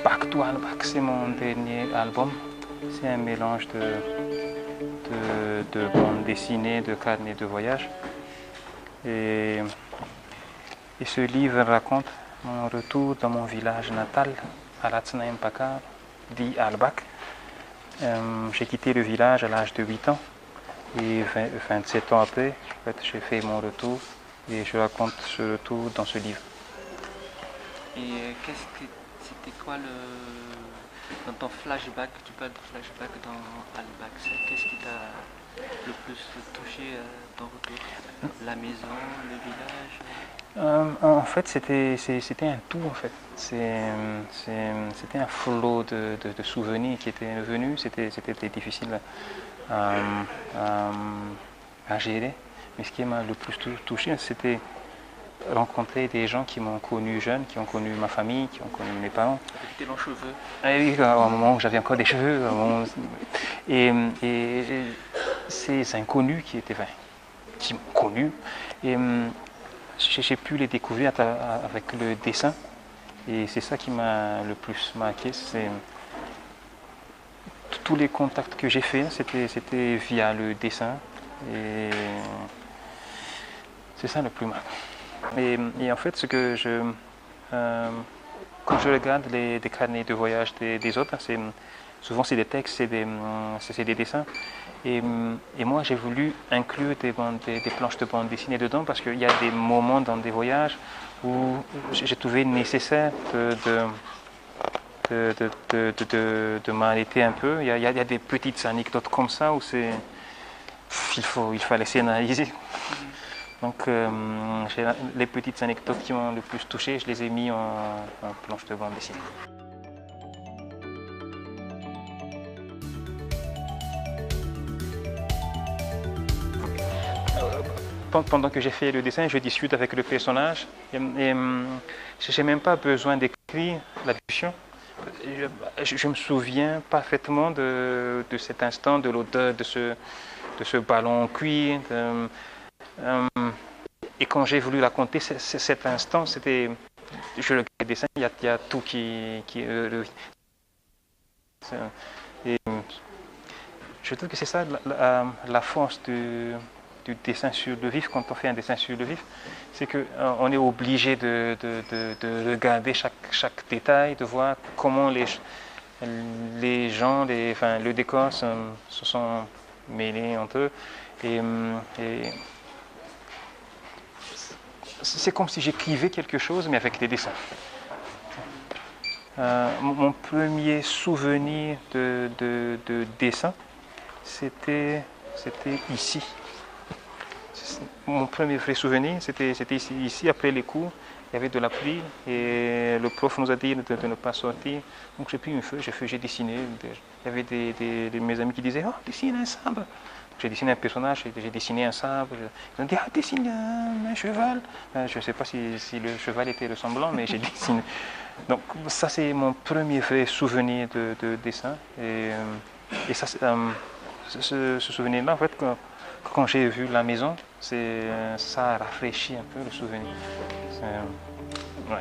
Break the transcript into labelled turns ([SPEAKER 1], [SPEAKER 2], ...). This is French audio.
[SPEAKER 1] Partout Albak, c'est mon dernier album. C'est un mélange de bande dessinée, de carnet de voyage. Et ce livre raconte mon retour dans mon village natal, Alatsina Mpaka, dit Albak. J'ai quitté le village à l'âge de 8 ans et 27 ans après, en fait, j'ai fait mon retour et je raconte ce retour dans ce livre.
[SPEAKER 2] Et c'était quoi dans ton flashback, tu parles de flashback dans Albak, qu'est-ce qui t'a le plus touché ton retour? La maison, le village?
[SPEAKER 1] En fait, c'était un tout en fait. C'était un flot de souvenirs qui étaient venus. C'était difficile à gérer. Mais ce qui m'a le plus touché, c'était rencontrer des gens qui m'ont connu jeune, qui ont connu ma famille, qui ont connu mes parents.
[SPEAKER 2] Avec tes longs cheveux.
[SPEAKER 1] Et oui, au moment où j'avais encore des cheveux. Et ces inconnus qui m'ont connu. Et j'ai pu les découvrir avec le dessin. Et c'est ça qui m'a le plus marqué. Tous les contacts que j'ai faits, c'était via le dessin. Et c'est ça le plus marquant. Et en fait, quand je regarde les carnets de voyage des autres, souvent c'est des textes, c'est des dessins. Et moi, j'ai voulu inclure des planches de bande dessinée dedans parce qu'il y a des moments dans des voyages où j'ai trouvé nécessaire de m'arrêter un peu. Il y a des petites anecdotes comme ça où il fallait s'analyser. Donc les petites anecdotes qui m'ont le plus touché, je les ai mis en planche de bande dessinée. Pendant que j'ai fait le dessin, je discute avec le personnage et je n'ai même pas besoin d'écrire la discussion. Je me souviens parfaitement de cet instant, de l'odeur de ce ballon en cuir. Et quand j'ai voulu raconter cet instant, je regarde le dessin, il y a tout qui et je trouve que c'est ça la force du dessin sur le vif. Quand on fait un dessin sur le vif, c'est qu'on est obligé de regarder chaque détail, de voir comment les gens, le décor se sont mêlés entre eux. Et c'est comme si j'écrivais quelque chose, mais avec des dessins. Mon premier souvenir de dessin, c'était ici. Mon premier vrai souvenir, c'était ici, après les cours. Il y avait de la pluie et le prof nous a dit de ne pas sortir. Donc j'ai pris une feuille, j'ai dessiné. Il y avait de mes amis qui disaient « Oh, dessine un sabre !» J'ai dessiné un personnage, j'ai dessiné un sabre. Ils ont dit « Ah, dessine un cheval !» Je ne sais pas si le cheval était ressemblant, mais j'ai dessiné. Donc ça, c'est mon premier vrai souvenir de dessin. Et ça, ce souvenir-là, en fait, quand j'ai vu la maison, ça a rafraîchi un peu le souvenir. Ouais.